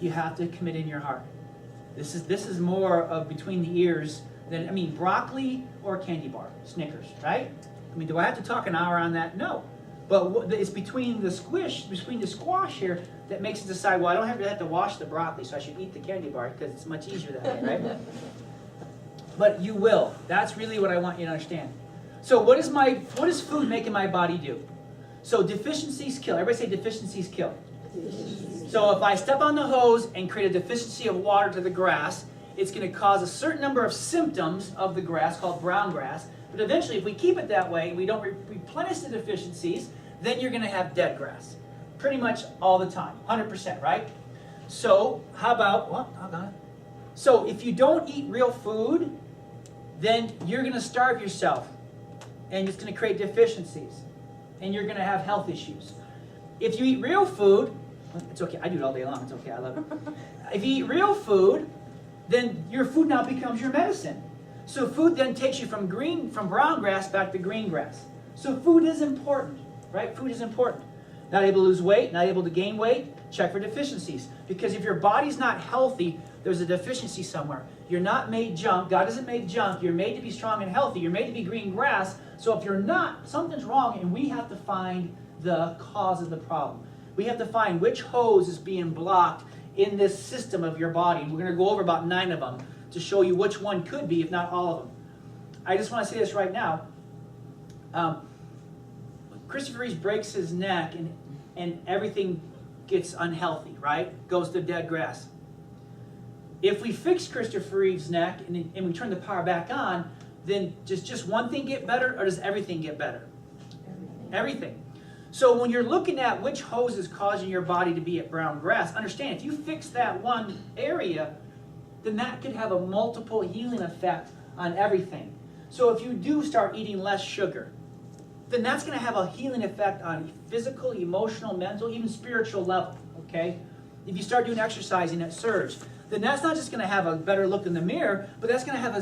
you have to commit in your heart. This is more of between the ears than, I mean, broccoli or candy bar, Snickers, right? I mean, do I have to talk an hour on that? No. But it's between the squash here that makes us decide, well, I don't have to wash the broccoli, so I should eat the candy bar because it's much easier that way, right? But you will. That's really what I want you to understand. So what does food make in my body do? So deficiencies kill. Everybody say deficiencies kill. So if I step on the hose and create a deficiency of water to the grass, it's going to cause a certain number of symptoms of the grass called brown grass. But eventually, if we keep it that way, we don't replenish the deficiencies, then you're going to have dead grass. Pretty much all the time, 100%, right? So how about, well, hold on. So if you don't eat real food, then you're going to starve yourself. And it's going to create deficiencies. And you're going to have health issues. If you eat real food, it's okay. I do it all day long. It's okay. I love it. If you eat real food, then your food now becomes your medicine. So food then takes you from brown grass back to green grass. So food is important, right? Food is important. Not able to lose weight, not able to gain weight, check for deficiencies. Because if your body's not healthy, there's a deficiency somewhere. You're not made junk. God doesn't make junk. You're made to be strong and healthy. You're made to be green grass. So if you're not, something's wrong, and we have to find the cause of the problem. We have to find which hose is being blocked in this system of your body. And we're going to go over about 9 of them to show you which one could be, if not all of them. I just want to say this right now. Christopher Reeves breaks his neck and everything gets unhealthy, right? Goes to dead grass. If we fix Christopher Reeves' neck and we turn the power back on, then does just one thing get better, or does everything get better? Everything. So when you're looking at which hose is causing your body to be at brown grass, understand, if you fix that one area, then that could have a multiple healing effect on everything. So if you do start eating less sugar, then that's going to have a healing effect on physical, emotional, mental, even spiritual level, okay? If you start doing exercising at surge, then that's not just going to have a better look in the mirror, but that's going to have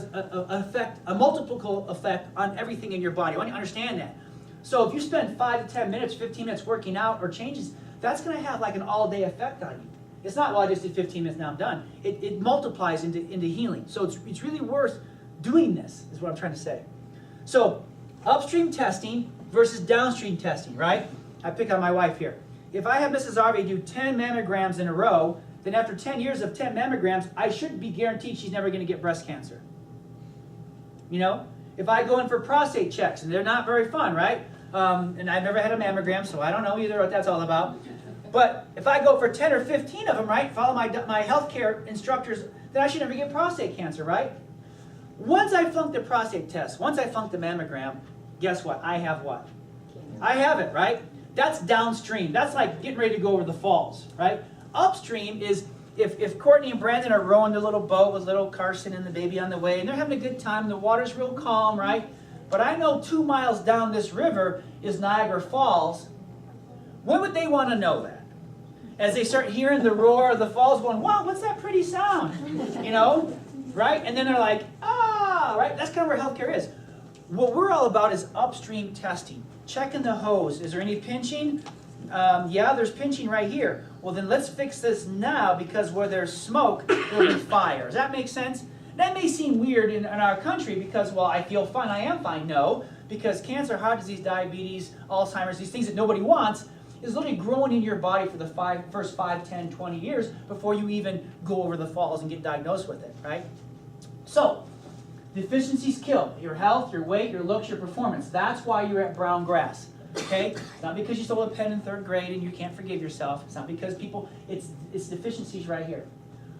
a multiple effect on everything in your body. I want you to understand that. So if you spend 5 to 10 minutes, 15 minutes working out or changes, that's going to have like an all-day effect on you. It's not, well, I just did 15 minutes, now I'm done. It multiplies into healing. So it's really worth doing this, is what I'm trying to say. So upstream testing versus downstream testing, right? I pick on my wife here. If I have Mrs. Arvey do 10 mammograms in a row, then after 10 years of 10 mammograms, I should be guaranteed she's never going to get breast cancer. You know? If I go in for prostate checks, and they're not very fun, right? And I've never had a mammogram, so I don't know either what that's all about. But if I go for 10 or 15 of them, right, follow my healthcare instructors, then I should never get prostate cancer, right? Once I flunk the prostate test, once I flunk the mammogram, guess what? I have what? I have it, right? That's downstream. That's like getting ready to go over the falls, right? Upstream is if Courtney and Brandon are rowing the little boat with little Carson and the baby on the way, and they're having a good time, and the water's real calm, right? But I know 2 miles down this river is Niagara Falls. When would they want to know that? As they start hearing the roar of the falls going, wow, what's that pretty sound? You know, right? And then they're like, ah, right? That's kind of where healthcare is. What we're all about is upstream testing. Checking the hose. Is there any pinching? Yeah, there's pinching right here. Well, then let's fix this now, because where there's smoke, there'll be fire. Does that make sense? That may seem weird in our country because, well, I feel fine. I am fine. No, because cancer, heart disease, diabetes, Alzheimer's, these things that nobody wants, is literally growing in your body for the first 5, 10, 20 years before you even go over the falls and get diagnosed with it, right? So, deficiencies kill your health, your weight, your looks, your performance. That's why you're at brown grass. Okay? It's not because you stole a pen in 3rd grade and you can't forgive yourself. It's not because it's deficiencies right here.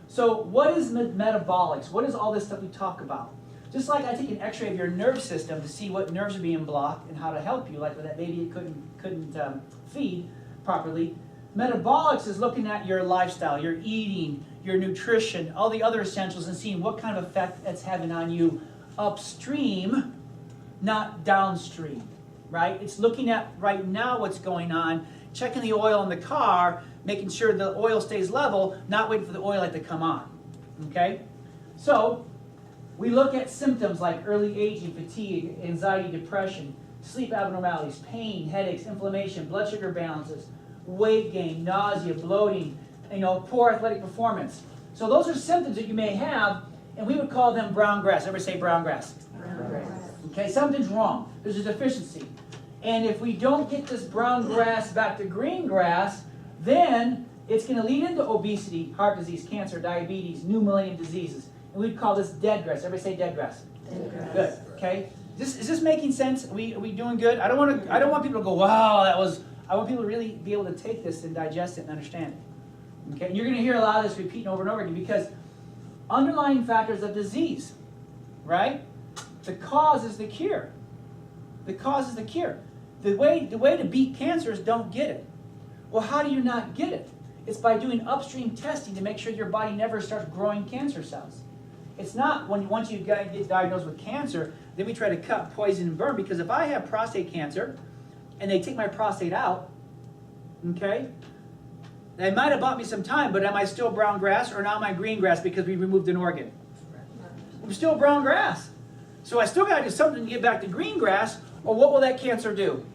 So what is metabolics? What is all this stuff we talk about? Just like I take an x-ray of your nerve system to see what nerves are being blocked and how to help you, like with that baby it couldn't feed properly. Metabolics is looking at your lifestyle, your eating, your nutrition, all the other essentials, and seeing what kind of effect that's having on you upstream, not downstream. Right? It's looking at right now what's going on, checking the oil in the car, making sure the oil stays level, not waiting for the oil light to come on. Okay? So, we look at symptoms like early aging, fatigue, anxiety, depression, sleep abnormalities, pain, headaches, inflammation, blood sugar balances, weight gain, nausea, bloating, poor athletic performance. So those are symptoms that you may have, and we would call them brown grass. Everybody say brown grass. Brown grass. Okay, something's wrong. There's a deficiency. And if we don't get this brown grass back to green grass, then it's going to lead into obesity, heart disease, cancer, diabetes, new millennium diseases. And we'd call this dead grass. Everybody say dead grass. Dead grass. Good. Okay. Is this making sense? Are we doing good? I don't want people to go, wow, that was. I want people to really be able to take this and digest it and understand it. Okay. And you're going to hear a lot of this repeating over and over again because underlying factors of disease, right? The cause is the cure. The cause is the cure. The way to beat cancer is don't get it. Well, how do you not get it? It's by doing upstream testing to make sure your body never starts growing cancer cells. It's not once you get diagnosed with cancer, then we try to cut, poison, and burn. Because if I have prostate cancer and they take my prostate out, okay, they might have bought me some time, but am I still brown grass or now am I green grass because we removed an organ? I'm still brown grass. So I still got to do something to get back to green grass, or what will that cancer do?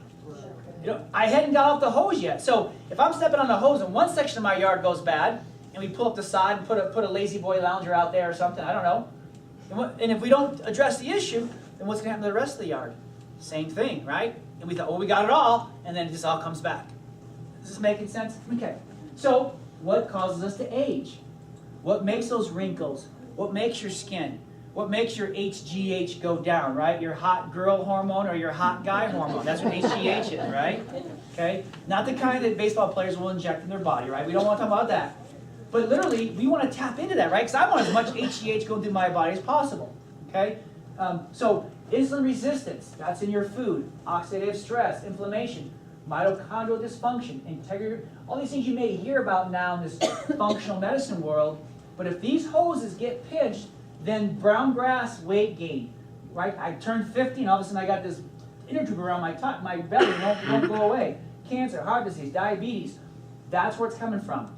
I hadn't got off the hose yet. So if I'm stepping on the hose and one section of my yard goes bad, and we pull up the side and put a lazy boy lounger out there or something, I don't know. And if we don't address the issue, then what's going to happen to the rest of the yard? Same thing, right? And we thought, well, we got it all, and then it just all comes back. Is this making sense? Okay. So what causes us to age? What makes those wrinkles? What makes your skin? What makes your HGH go down, right? Your hot girl hormone or your hot guy hormone. That's what HGH is, right? Okay? Not the kind that baseball players will inject in their body, right? We don't want to talk about that. But literally, we want to tap into that, right? Because I want as much HGH going through my body as possible, okay? So insulin resistance, that's in your food. Oxidative stress, inflammation, mitochondrial dysfunction, integrity, all these things you may hear about now in this functional medicine world. But if these hoses get pinched, then brown grass, weight gain, right? I turned 50 and all of a sudden I got this inner tube around my belly, won't go away. Cancer, heart disease, diabetes, that's where it's coming from.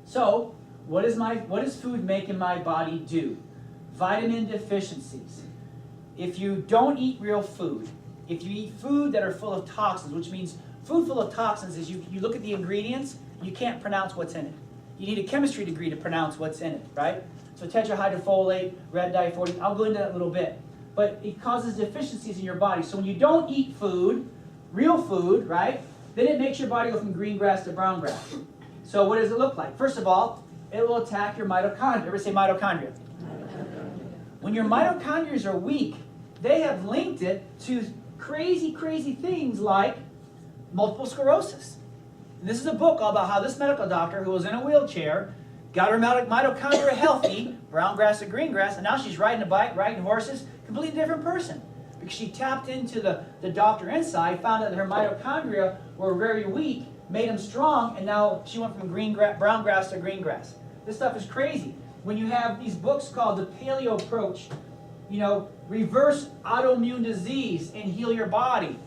So, what does food make in my body do? Vitamin deficiencies. If you don't eat real food, if you eat food that are full of toxins, which means food full of toxins is you look at the ingredients, you can't pronounce what's in it. You need a chemistry degree to pronounce what's in it, right? So tetrahydrofolate, red dye 40, I'll go into that a little bit. But it causes deficiencies in your body. So when you don't eat food, real food, right, then it makes your body go from green grass to brown grass. So what does it look like? First of all, it will attack your mitochondria. Everybody say mitochondria. When your mitochondria are weak, they have linked it to crazy, crazy things like multiple sclerosis. And this is a book all about how this medical doctor who was in a wheelchair got her mitochondria healthy, brown grass to green grass, and now she's riding a bike, riding horses, completely different person. Because she tapped into the doctor inside, found out that her mitochondria were very weak, made them strong, and now she went from brown grass to green grass. This stuff is crazy. When you have these books called The Paleo Approach, reverse autoimmune disease and heal your body.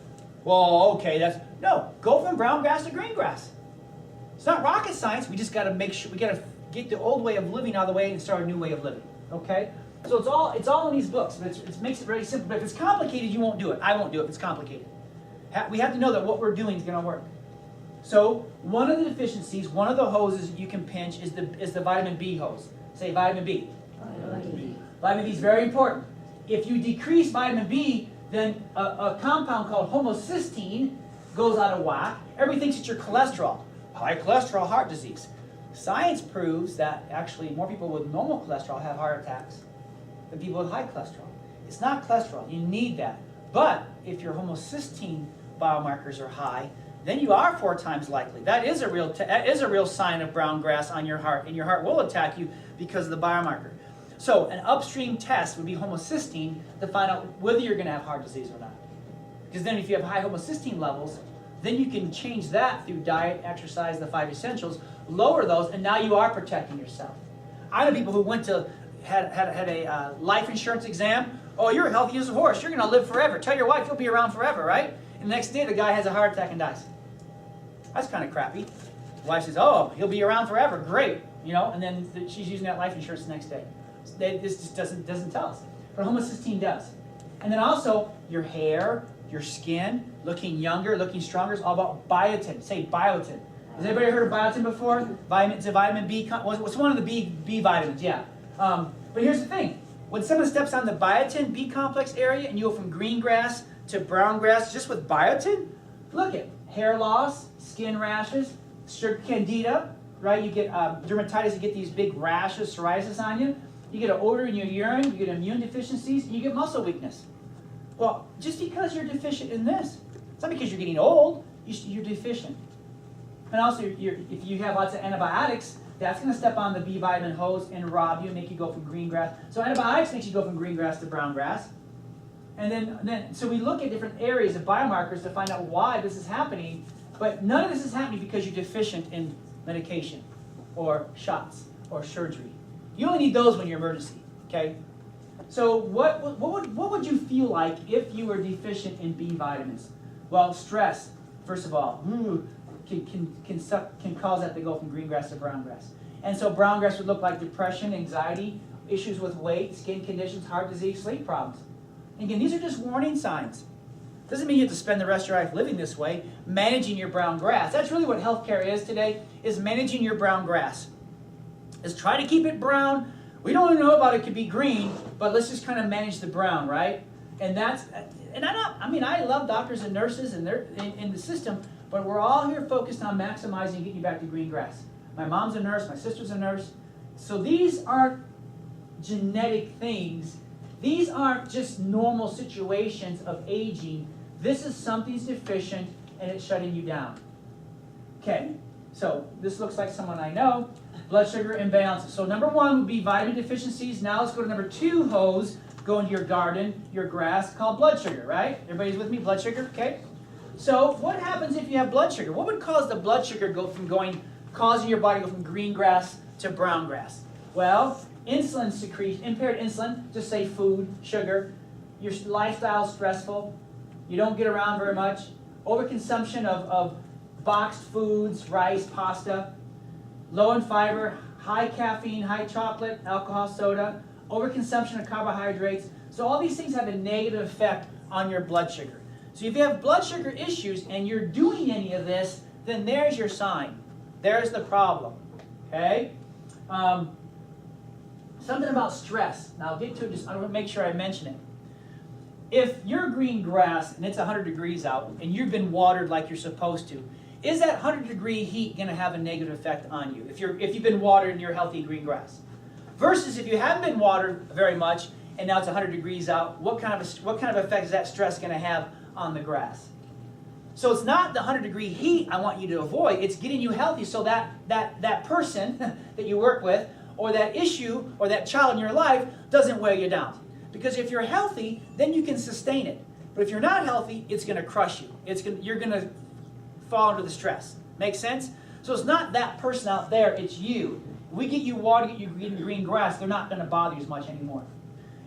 Well, okay, no, go from brown grass to green grass. It's not rocket science. We just got to make sure, we got to get the old way of living out of the way and start a new way of living. Okay? So it's all in these books, but it makes it very simple. But if it's complicated, you won't do it. I won't do it if it's complicated. We have to know that what we're doing is going to work. So one of the deficiencies, one of the hoses you can pinch is the vitamin B hose. Say vitamin B. Vitamin B. Vitamin B is very important. If you decrease vitamin B, then a compound called homocysteine goes out of whack. Everybody thinks it's your cholesterol. High cholesterol, heart disease. Science proves that actually more people with normal cholesterol have heart attacks than people with high cholesterol. It's not cholesterol. You need that. But if your homocysteine biomarkers are high, then you are 4 times likely. That is a real sign of brown grass on your heart, and your heart will attack you because of the biomarker. So an upstream test would be homocysteine to find out whether you're going to have heart disease or not. Because then if you have high homocysteine levels, then you can change that through diet, exercise, the 5 essentials, lower those, and now you are protecting yourself. I know people who had a life insurance exam. Oh, you're healthy as a horse. You're going to live forever. Tell your wife you'll be around forever, right? And the next day the guy has a heart attack and dies. That's kind of crappy. The wife says, oh, he'll be around forever. Great. And then she's using that life insurance the next day. This just doesn't tell us. But homocysteine does. And then also your hair, your skin, looking younger, looking stronger is all about biotin. Say biotin. Has anybody heard of biotin before? It's a vitamin B. What's one of the B vitamins? Yeah. But here's the thing. When someone steps on the biotin B complex area and you go from green grass to brown grass just with biotin, look at hair loss, skin rashes, sugar candida, right? You get dermatitis, you get these big rashes, psoriasis on you. You get an odor in your urine, you get immune deficiencies, and you get muscle weakness. Well, just because you're deficient in this, it's not because you're getting old, you're deficient. And also, if you have lots of antibiotics, that's going to step on the B vitamin hose and rob you and make you go from green grass. So antibiotics makes you go from green grass to brown grass. And then so we look at different areas of biomarkers to find out why this is happening, but none of this is happening because you're deficient in medication or shots or surgery. You only need those when you're emergency, okay? So what would you feel like if you were deficient in B vitamins? Well, stress, first of all, can cause that to go from green grass to brown grass. And so brown grass would look like depression, anxiety, issues with weight, skin conditions, heart disease, sleep problems. And again, these are just warning signs. Doesn't mean you have to spend the rest of your life living this way, managing your brown grass. That's really what healthcare is today, is managing your brown grass. Is try to keep it brown. We don't know about it could be green, but let's just kind of manage the brown, right? And I love doctors and nurses and they're in the system, but we're all here focused on maximizing getting you back to green grass. My mom's a nurse, my sister's a nurse. So these aren't genetic things. These aren't just normal situations of aging. This is something's deficient and it's shutting you down. Okay, so this looks like someone I know. Blood sugar imbalances. So number one would be vitamin deficiencies. Now let's go to number two hose. Go into your garden, your grass, called blood sugar, right? Everybody's with me? Blood sugar, okay? So what happens if you have blood sugar? What would cause the blood sugar causing your body to go from green grass to brown grass? Well, insulin secretion, impaired insulin, just say food, sugar. Your lifestyle is stressful. You don't get around very much. Overconsumption of boxed foods, rice, pasta. Low in fiber, high caffeine, high chocolate, alcohol, soda. Overconsumption of carbohydrates. So all these things have a negative effect on your blood sugar. So if you have blood sugar issues and you're doing any of this, then there's your sign. There's the problem. Okay? Something about stress. Now I'll get to it, I want to make sure I mention it. If you're green grass and it's 100 degrees out and you've been watered like you're supposed to, is that 100-degree heat going to have a negative effect on you if you've been watered and you're healthy green grass? Versus if you haven't been watered very much and now it's 100 degrees out, what kind of effect is that stress going to have on the grass? So it's not the 100-degree heat I want you to avoid. It's getting you healthy so that person that you work with or that issue or that child in your life doesn't weigh you down. Because if you're healthy, then you can sustain it. But if you're not healthy, it's going to crush you. You're going to fall under the stress. Make sense? So it's not that person out there, it's you. If we get you water, get you green grass, they're not going to bother you as much anymore.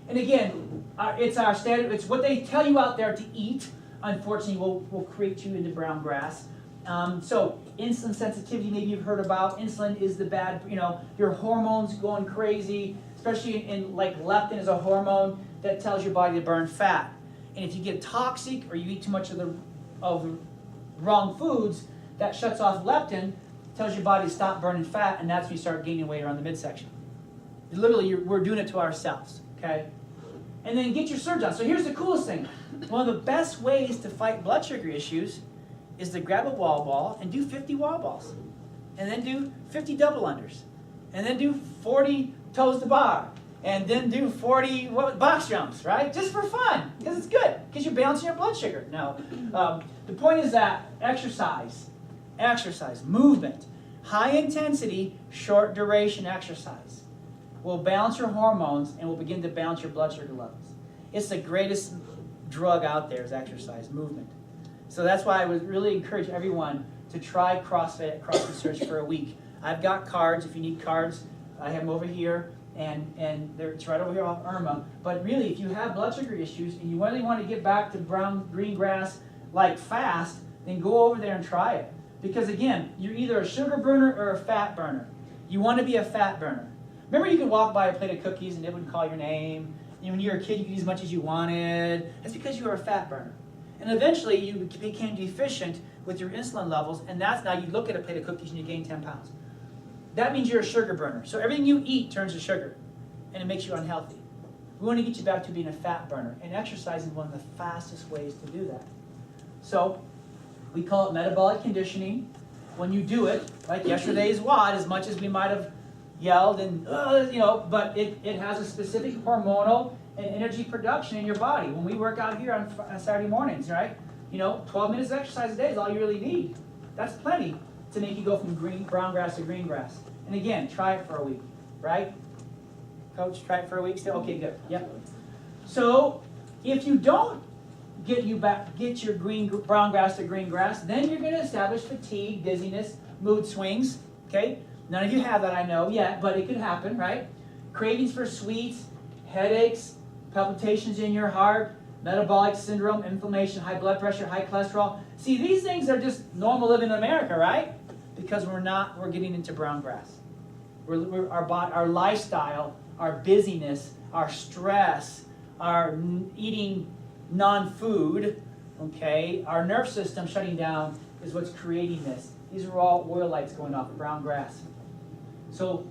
And again, it's our standard, it's what they tell you out there to eat, unfortunately, will create you into brown grass. So insulin sensitivity, maybe you've heard about. Insulin is the bad, your hormones going crazy, especially in like leptin is a hormone that tells your body to burn fat. And if you get toxic or you eat too much of the wrong foods, that shuts off leptin, tells your body to stop burning fat, and that's when you start gaining weight around the midsection. Literally, we're doing it to ourselves, okay? And then get your surge on. So here's the coolest thing. One of the best ways to fight blood sugar issues is to grab a wall ball and do 50 wall balls. And then do 50 double unders. And then do 40 toes to bar. And then do 40 box jumps, right? Just for fun, because it's good, because you're balancing your blood sugar. No, the point is that exercise, movement, high intensity, short duration exercise will balance your hormones and will begin to balance your blood sugar levels. It's the greatest drug out there is exercise, movement. So that's why I would really encourage everyone to try CrossFit Search for a week. I've got cards. If you need cards, I have them over here. And it's right over here off Irma. But really, if you have blood sugar issues and you really want to get back to green grass like fast, then go over there and try it. Because again, you're either a sugar burner or a fat burner. You want to be a fat burner. Remember you could walk by a plate of cookies and it wouldn't call your name? And when you were a kid, you could eat as much as you wanted. That's because you were a fat burner. And eventually, you became deficient with your insulin levels, and that's now you look at a plate of cookies and you gain 10 pounds. That means you're a sugar burner. So everything you eat turns to sugar, and it makes you unhealthy. We want to get you back to being a fat burner, and exercising is one of the fastest ways to do that. So we call it metabolic conditioning. When you do it, like yesterday's WOD, as much as we might have yelled and, but it has a specific hormonal and energy production in your body. When we work out here on Saturday mornings, right? 12 minutes of exercise a day is all you really need. That's plenty to make you go from brown grass to green grass. And again, try it for a week, right? Coach, try it for a week still? Okay, good. Yep. So if you don't get your brown grass to green grass, then you're going to establish fatigue, dizziness, mood swings. Okay? None of you have that, I know, yet, but it could happen, right? Cravings for sweets, headaches, palpitations in your heart, metabolic syndrome, inflammation, high blood pressure, high cholesterol. See, these things are just normal living in America, right? Because we're getting into brown grass. Our lifestyle, our busyness, our stress, our eating non-food, okay, our nerve system shutting down is what's creating this. These are all oil lights going off, brown grass. So,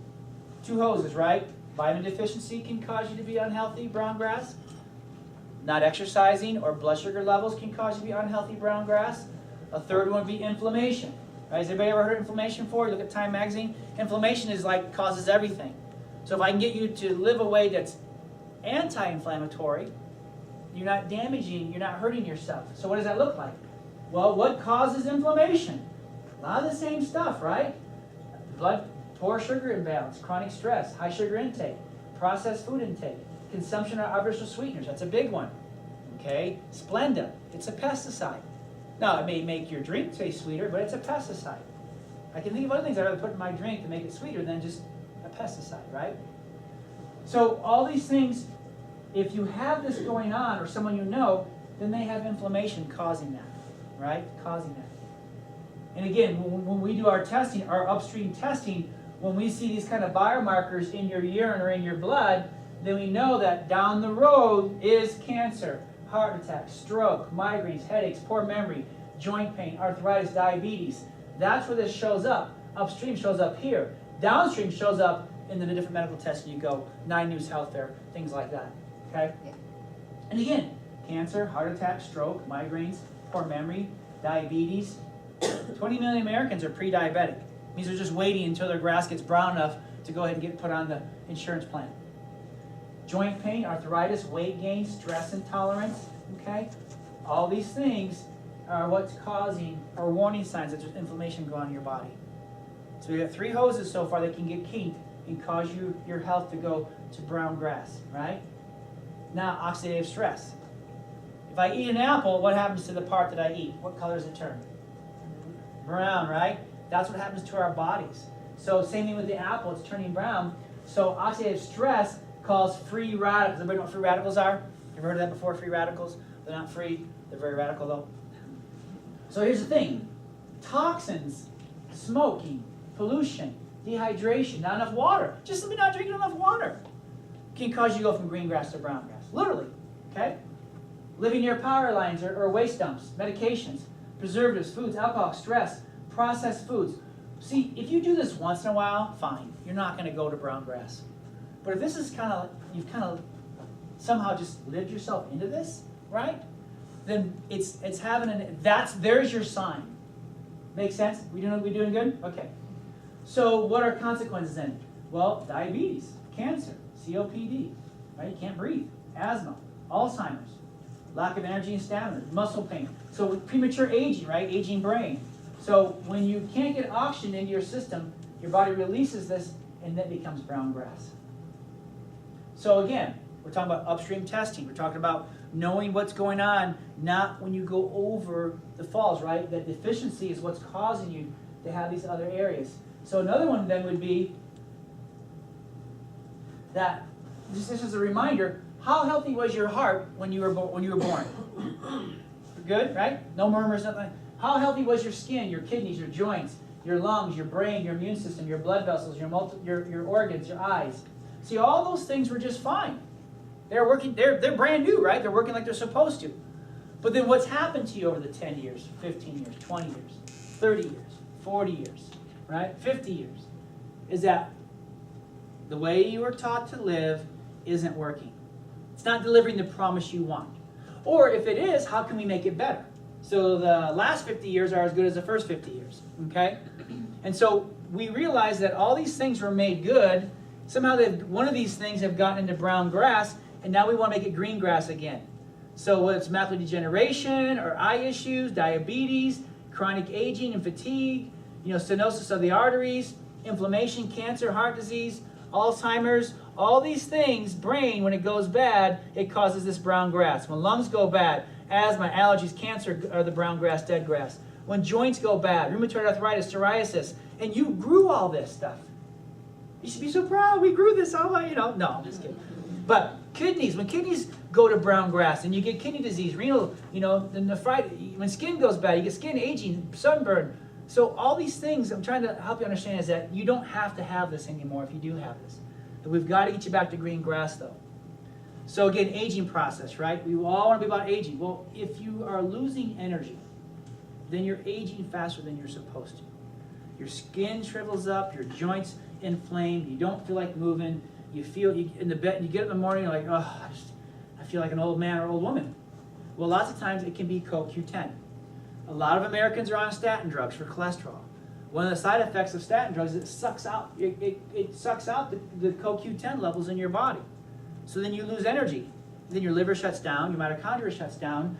two hoses, right? Vitamin deficiency can cause you to be unhealthy, brown grass. Not exercising or blood sugar levels can cause you to be unhealthy, brown grass. A third one would be inflammation. Right? Has anybody ever heard of inflammation before? Look at Time magazine. Inflammation is causes everything. So if I can get you to live a way that's anti-inflammatory, you're not damaging, you're not hurting yourself. So what does that look like? Well, what causes inflammation? A lot of the same stuff, right? Poor sugar imbalance, chronic stress, high sugar intake, processed food intake, consumption of artificial sweeteners. That's a big one. Okay? Splenda, it's a pesticide. Now, it may make your drink taste sweeter, but it's a pesticide. I can think of other things I'd rather put in my drink to make it sweeter than just a pesticide, right? So all these things, if you have this going on or someone you know, then they have inflammation causing that, right? Causing that. And again, when we do our testing, our upstream testing, when we see these kind of biomarkers in your urine or in your blood, then we know that down the road is cancer, heart attack, stroke, migraines, headaches, poor memory, joint pain, arthritis, diabetes. That's where this shows up. Upstream shows up here. Downstream shows up in the different medical tests you go, 9 News Health Fair, things like that. Okay? Yeah. And again, cancer, heart attack, stroke, migraines, poor memory, diabetes. 20 million Americans are pre-diabetic. It means they're just waiting until their grass gets brown enough to go ahead and get put on the insurance plan. Joint pain, arthritis, weight gain, stress intolerance, okay? All these things are what's causing, or warning signs that there's inflammation going on in your body. So we have 3 hoses so far that can get kinked and cause your health to go to brown grass, right? Now, oxidative stress. If I eat an apple, what happens to the part that I eat? What color does it turn? Brown, right? That's what happens to our bodies. So same thing with the apple, it's turning brown. So oxidative stress causes free radicals. Everybody know what free radicals are? You ever heard of that before, free radicals? They're not free, they're very radical though. So here's the thing. Toxins, smoking, pollution, dehydration, not enough water, just simply not drinking enough water can cause you to go from green grass to brown grass. Literally, okay? Living near power lines or waste dumps, medications, preservatives, foods, alcohol, stress, processed foods. See, if you do this once in a while, fine. You're not going to go to brown grass. But if this is you've kind of somehow just lived yourself into this, right? Then it's having there's your sign. Make sense? We doing good? Okay. So what are consequences then? Well, diabetes, cancer, COPD, right? You can't breathe, asthma, Alzheimer's, lack of energy and stamina, muscle pain. So premature aging, right? Aging brain. So when you can't get oxygen into your system, your body releases this and that becomes brown grass. So again, we're talking about upstream testing. We're talking about knowing what's going on, not when you go over the falls, right? That deficiency is what's causing you to have these other areas. So another one then would be that, just as a reminder, how healthy was your heart when you were born? Good, right? No murmurs, nothing. How healthy was your skin, your kidneys, your joints, your lungs, your brain, your immune system, your blood vessels, your organs, your eyes? See, all those things were just fine. They're working. They're brand new, right? They're working like they're supposed to. But then what's happened to you over the 10 years, 15 years, 20 years, 30 years, 40 years, right? 50 years, is that the way you were taught to live isn't working. It's not delivering the promise you want. Or if it is, how can we make it better? So the last 50 years are as good as the first 50 years, okay? And so we realize that all these things were made good. Somehow one of these things have gotten into brown grass, and now we want to make it green grass again. So whether it's macular degeneration or eye issues, diabetes, chronic aging and fatigue, stenosis of the arteries, inflammation, cancer, heart disease, Alzheimer's, all these things, brain, when it goes bad, it causes this brown grass. When lungs go bad, asthma, allergies, cancer are the brown grass, dead grass. When joints go bad, rheumatoid arthritis, psoriasis, and you grew all this stuff. You should be so proud, we grew this, all no, I'm just kidding. But kidneys, when kidneys go to brown grass and you get kidney disease, renal, the nephritis, when skin goes bad, you get skin aging, sunburn. So all these things I'm trying to help you understand is that you don't have to have this anymore if you do have this. But we've got to get you back to green grass though. So again, aging process, right? We all want to be about aging. Well, if you are losing energy, then you're aging faster than you're supposed to. Your skin shrivels up, your joints inflamed, you don't feel like moving, you feel in the bed, and you get up in the morning, you're like, oh, I feel like an old man or old woman. Well, lots of times it can be CoQ10. A lot of Americans are on statin drugs for cholesterol. One of the side effects of statin drugs is it sucks out the CoQ10 levels in your body. So then you lose energy. Then your liver shuts down, your mitochondria shuts down,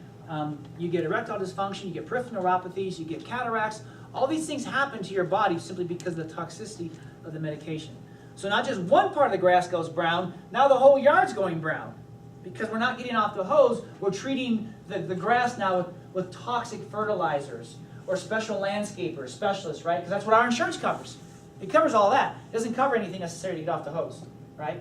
you get erectile dysfunction, you get peripheral neuropathies, you get cataracts. All these things happen to your body simply because of the toxicity of the medication. So not just one part of the grass goes brown, now the whole yard's going brown. Because we're not getting off the hose, we're treating the grass now with toxic fertilizers or special landscapers, specialists, right? Because that's what our insurance covers. It covers all that. It doesn't cover anything necessary to get off the hose, right?